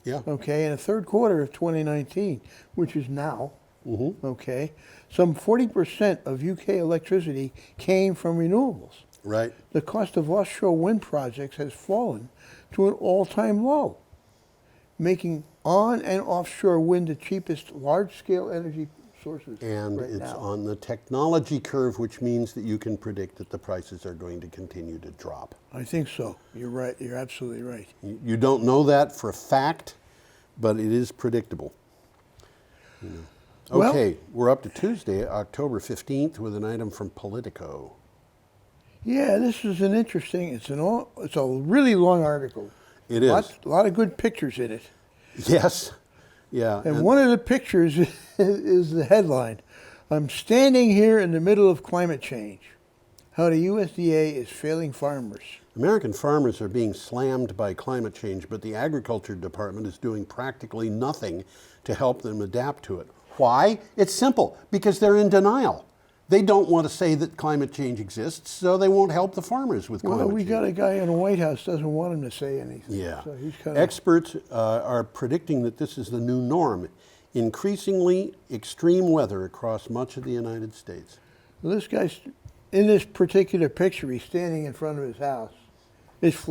Yeah. Okay, in the third quarter of 2019, which is now, Mm-hmm. okay, some 40% of UK electricity came from renewables. Right. The cost of offshore wind projects has fallen to an all-time low, making on and offshore wind the cheapest large-scale energy sources And right it's now. on the technology curve, which means that you can predict that the prices are going to continue to drop. I think so. You're right. You're absolutely right. You don't know that for a fact, but it is predictable. You know. Well- Okay, we're up to Tuesday, October 15th, with an item from Politico. Yeah, this is an interesting. It's a really long article. It is. A lot of good pictures in it. Yes. Yeah. And one of the pictures is the headline. I'm standing here in the middle of climate change. How the USDA is failing farmers. American farmers are being slammed by climate change, but the Agriculture Department is doing practically nothing to help them adapt to it. Why? It's simple, because they're in denial. They don't want to say that climate change exists, so they won't help the farmers with climate Well, we change. got a guy in the White House doesn't want him to say anything. Yeah. So he's kind of. Experts are predicting that this is the new norm. Increasingly extreme weather across much of the United States. This guy's in this particular picture. He's standing in front of his house. It's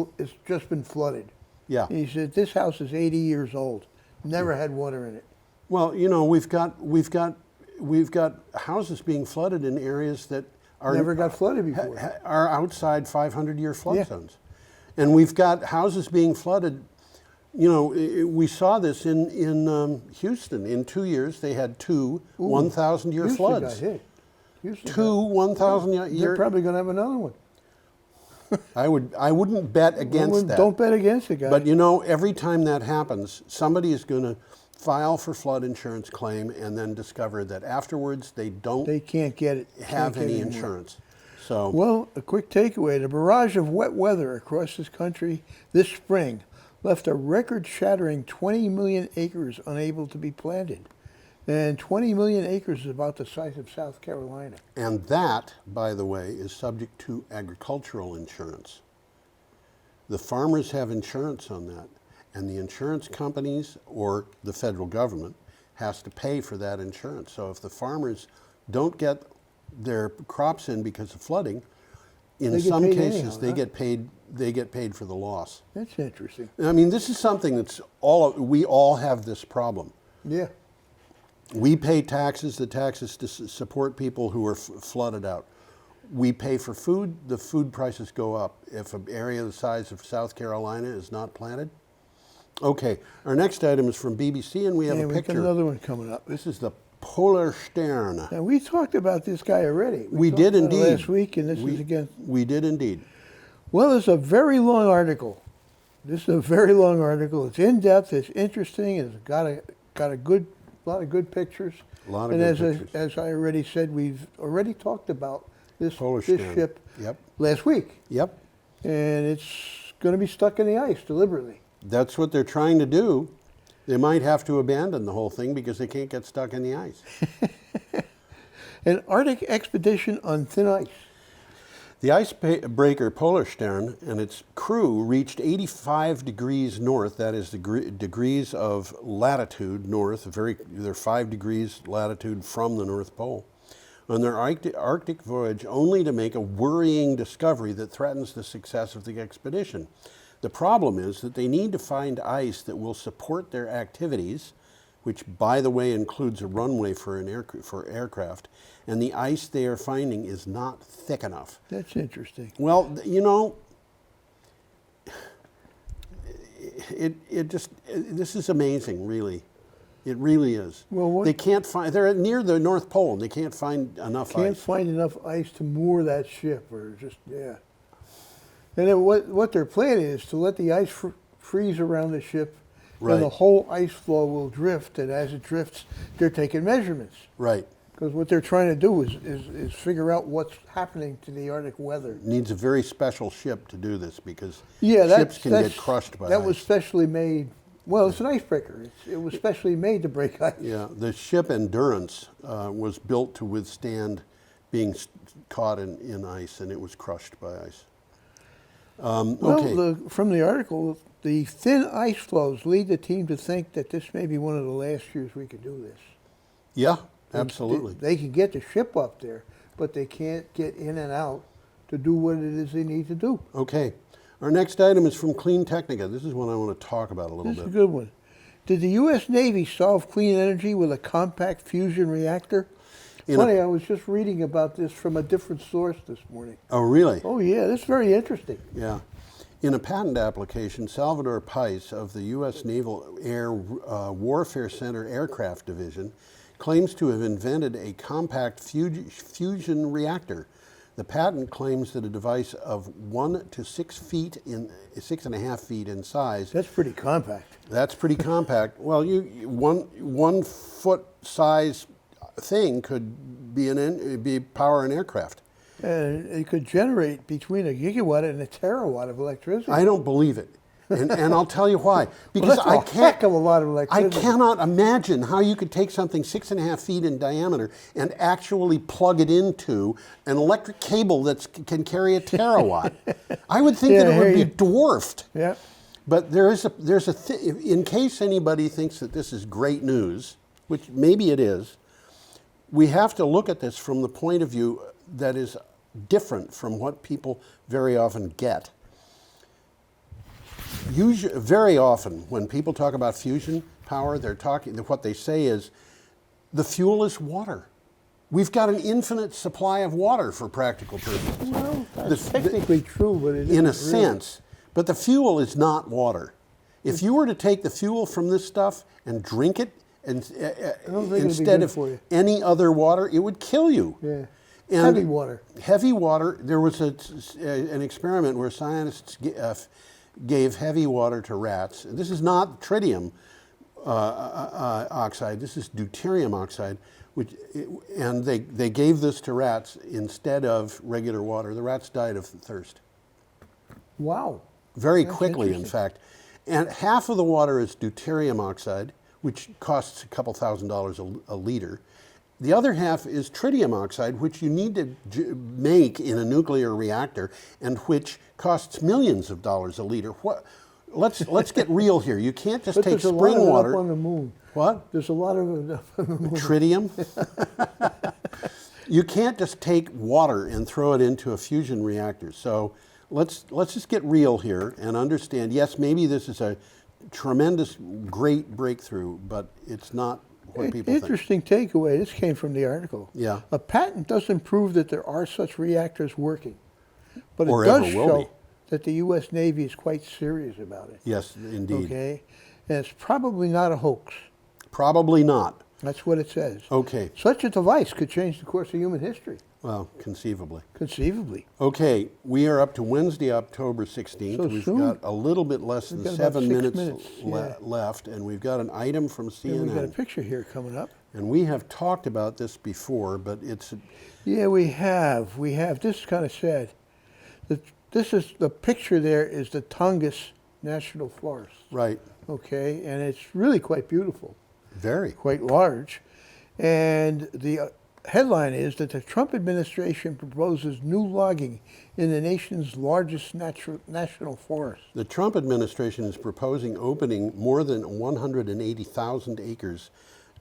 just been flooded. Yeah. He said this house is 80 years old. Never had water in it. Well, you know, we've got houses being flooded in areas that are Never got flooded before. are outside 500-year flood Yeah. zones, and we've got houses being flooded. You know, we saw this in Houston. In 2 years, they had two 1,000-year Houston floods. got hit. Houston Two got- 1,000-year. They're probably going to have another one. I wouldn't bet against that. Don't bet against the guy. But you know, every time that happens, somebody is going to file for flood insurance claim and then discover that afterwards they don't they can't get it. have can't get any it anymore. insurance. So Well, a quick takeaway. The barrage of wet weather across this country this spring left a record-shattering 20 million acres unable to be planted. And 20 million acres is about the size of South Carolina. and that, by the way, is subject to agricultural insurance. The farmers have insurance on that, and the insurance companies or the federal government has to pay for that insurance. So if the farmers don't get their crops in because of flooding, in They get some paid cases anyhow, they huh? get paid. They get paid for the loss. That's interesting. I mean, this is something that's we all have this problem. Yeah. We pay taxes, the taxes to support people who are flooded out. We pay for food, the food prices go up if an area the size of South Carolina is not planted. Okay, our next item is from BBC, and we have And a we got picture. another one coming up. This is the Polar Stern. Now, we talked about this guy already. We talked did about it indeed. last week, and this is again. We did indeed. Well, it's a very long article. This is a very long article. It's in depth. It's interesting. It's got a lot of good pictures. A lot of and good pictures. as I already said, we've already talked about this Polar this Stern. ship Yep. last week, Yep. and it's going to be stuck in the ice deliberately. That's what they're trying to do. They might have to abandon the whole thing because they can't get stuck in the ice. An Arctic expedition on thin ice. The icebreaker Polar Stern and its crew reached 85 degrees north, that is degrees of latitude north, they're 5 degrees latitude from the North Pole, on their Arctic voyage, only to make a worrying discovery that threatens the success of the expedition. The problem is that they need to find ice that will support their activities, which, by the way, includes a runway for aircraft, and the ice they are finding is not thick enough. That's interesting. Well, you know, this is amazing, really. It really is. Well, they can't find. They're near the North Pole, and they can't find enough Can't ice. find enough ice to moor that ship, or just yeah. And then what they're planning is to let the ice freeze around the ship, Right. and the whole ice floe will drift. And as it drifts, they're taking measurements Right. because what they're trying to do is figure out what's happening to the Arctic weather. Needs a very special ship to do this because Yeah, ships can get crushed by that ice. was specially made Well, it's an icebreaker. It was specially made to break ice. Yeah, the ship Endurance was built to withstand being caught in ice, and it was crushed by ice. Well, Okay. from the article, the thin ice floes lead the team to think that this may be one of the last years we could do this. Yeah, absolutely. They can get the ship up there, but they can't get in and out to do what it is they need to do. Okay. Our next item is from Clean Technica. This is one I want to talk about a little This is a bit. good one. Did the U.S. Navy solve clean energy with a compact fusion reactor? Funny, I was just reading about this from a different source this morning. Oh, really? Oh, yeah, that's very interesting. Yeah. In a patent application, Salvador Pais of the U.S. Naval Air Warfare Center Aircraft Division claims to have invented a compact fusion reactor. The patent claims that a device of 1 to 6 feet in 6.5 feet in size. That's pretty compact. That's pretty compact. Well, one foot size thing could be power an aircraft. And it could generate between a gigawatt and a terawatt of electricity. I don't believe it. And I'll tell you why. Because well, that's a heck of a lot of electricity. I cannot imagine how you could take something 6.5 feet in diameter and actually plug it into an electric cable that can carry a terawatt. I would think that it would be dwarfed. Yeah. But there's in case anybody thinks that this is great news, which maybe it is, we have to look at this from the point of view that is different from what people very often get. Very often, when people talk about fusion power, what they say is, the fuel is water. We've got an infinite supply of water for practical purposes. Well, that's technically true, but it isn't in a really. sense. But the fuel is not water. If you were to take the fuel from this stuff and drink it, instead of any other water, it would kill you. Yeah. And heavy water. Heavy water. There was an experiment where scientists gave heavy water to rats. This is not tritium oxide. This is deuterium oxide, and they gave this to rats instead of regular water. The rats died of thirst. Wow. Very quickly, in fact. And half of the water is deuterium oxide, which costs a couple $1,000s a liter. The other half is tritium oxide, which you need to make in a nuclear reactor, and which costs millions of dollars a liter. Let's get real here. You can't just take spring water. Up on the moon. What? There's a lot of it up on the moon. Tritium? You can't just take water and throw it into a fusion reactor. So let's just get real here and understand. Yes, maybe this is a tremendous, great breakthrough, but it's not what people think. Interesting takeaway. This came from the article. Yeah. A patent doesn't prove that there are such reactors working, but Or it does ever will show be. that the U.S. Navy is quite serious about it. Yes, indeed. Okay, and it's probably not a hoax. Probably not. That's what it says. Okay. Such a device could change the course of human history. Well, conceivably. Conceivably. Okay, we are up to Wednesday, October 16th. So we've soon. got a little bit less than We've got about 7 6 minutes, yeah. left, and we've got an item from And CNN. we've got a picture here coming up. And we have talked about this before, but it's... Yeah, we have. This is kind of sad. The picture there is the Tongass National Forest. Right. Okay, and it's really quite beautiful. Very. Quite large. And the headline is that the Trump administration proposes new logging in the nation's largest national forest. The Trump administration is proposing opening more than 180,000 acres,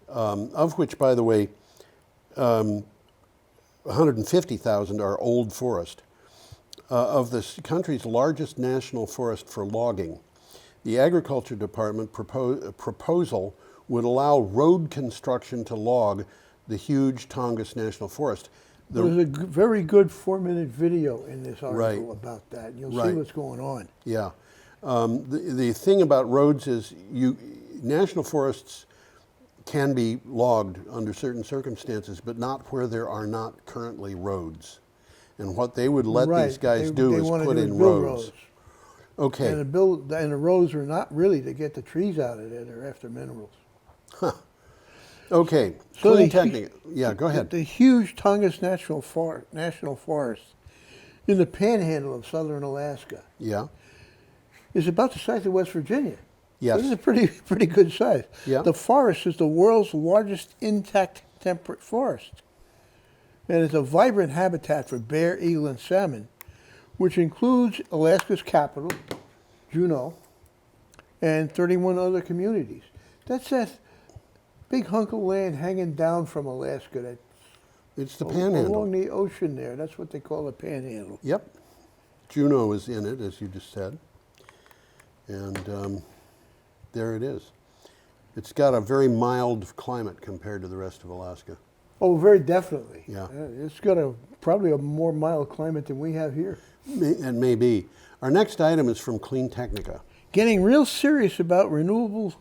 of which, by the way, 150,000 are old forest, of the country's largest national forest for logging. The Agriculture Department proposal would allow road construction to log the huge Tongass National Forest. There's a very good 4-minute video in this article Right. about that. You'll Right. see what's going on. Yeah. The thing about roads is national forests can be logged under certain circumstances, but not where there are not currently roads. And what they would let Right. these guys They do is wanna put do in is build roads. Okay. And the roads are not really to get the trees out of there. They're after minerals. Okay. So Clean the- technique. Yeah, go ahead. The huge Tongass National Forest in the panhandle of southern Alaska Yeah. is about the size of West Virginia. Yes. This is a pretty good size. Yeah. The forest is the world's largest intact temperate forest. And it's a vibrant habitat for bear, eagle, and salmon, which includes Alaska's capital, Juneau, and 31 other communities. That's that big hunk of land hanging down from Alaska. That's It's the panhandle. along the ocean there. That's what they call the panhandle. Yep. Juneau is in it, as you just said. And there it is. It's got a very mild climate compared to the rest of Alaska. Oh, very definitely. Yeah. It's got probably a more mild climate than we have here. And maybe. Our next item is from Clean Technica. Getting real serious about renewable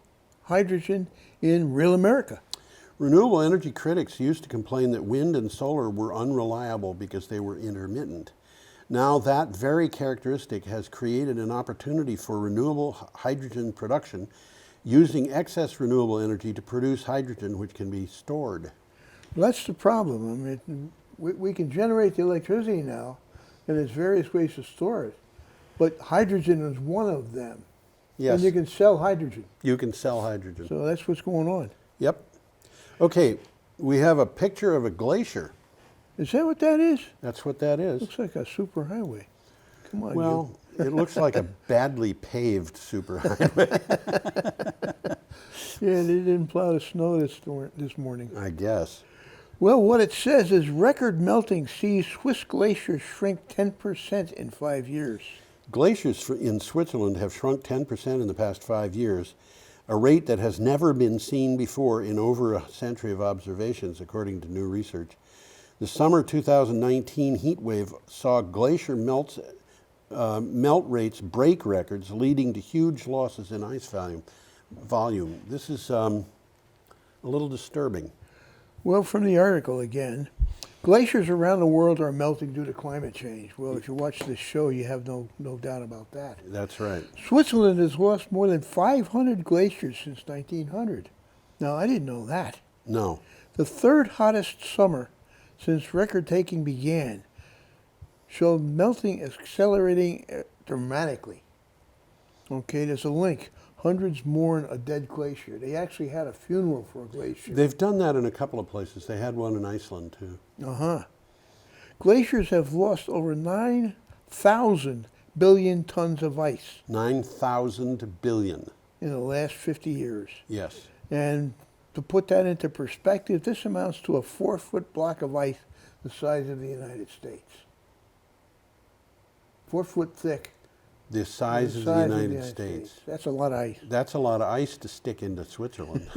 hydrogen in real America. Renewable energy critics used to complain that wind and solar were unreliable because they were intermittent. Now that very characteristic has created an opportunity for renewable hydrogen production using excess renewable energy to produce hydrogen which can be stored. Well, that's the problem. I mean, we can generate the electricity now, and there's various ways to store it. But hydrogen is one of them. Yes. And you can sell hydrogen. You can sell hydrogen. So that's what's going on. Yep. Okay, we have a picture of a glacier. Is that what that is? That's what that is. Looks like a superhighway. Come on, Well, it looks like a badly paved superhighway, Yeah, they didn't plow the snow this morning. I guess. Well, what it says is record melting sees Swiss glaciers shrink 10% in 5 years. Glaciers in Switzerland have shrunk 10% in the past 5 years, a rate that has never been seen before in over a century of observations, according to new research. The summer 2019 heat wave saw glacier melt rates break records, leading to huge losses in ice volume. This is a little disturbing. Well, from the article again, glaciers around the world are melting due to climate change. Well, if you watch this show, you have no doubt about that. That's right. Switzerland has lost more than 500 glaciers since 1900. Now, I didn't know that. No. The third hottest summer since record-taking began showed melting accelerating dramatically. Okay, there's a link. Hundreds mourn a dead glacier. They actually had a funeral for a glacier. They've done that in a couple of places. They had one in Iceland, too. Uh-huh. Glaciers have lost over 9,000 billion tons of ice 9,000 billion. in the last 50 years. Yes. And to put that into perspective, this amounts to a 4-foot block of ice the size of the United States. 4 foot thick. The size of the United States. That's a lot of ice. That's a lot of ice to stick into Switzerland.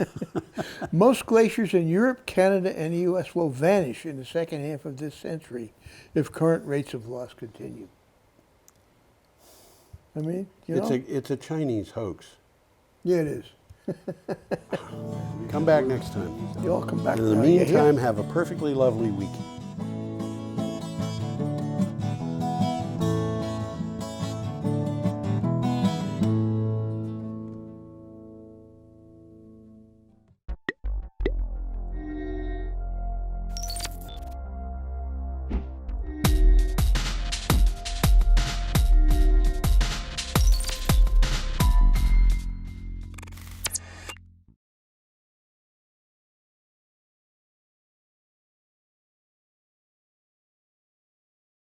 Most glaciers in Europe, Canada, and the U.S. will vanish in the second half of this century if current rates of loss continue. I mean, you know? It's a Chinese hoax. Yeah, it is. Come back next time. You all come back. In the now. You hear? meantime, have a perfectly lovely week.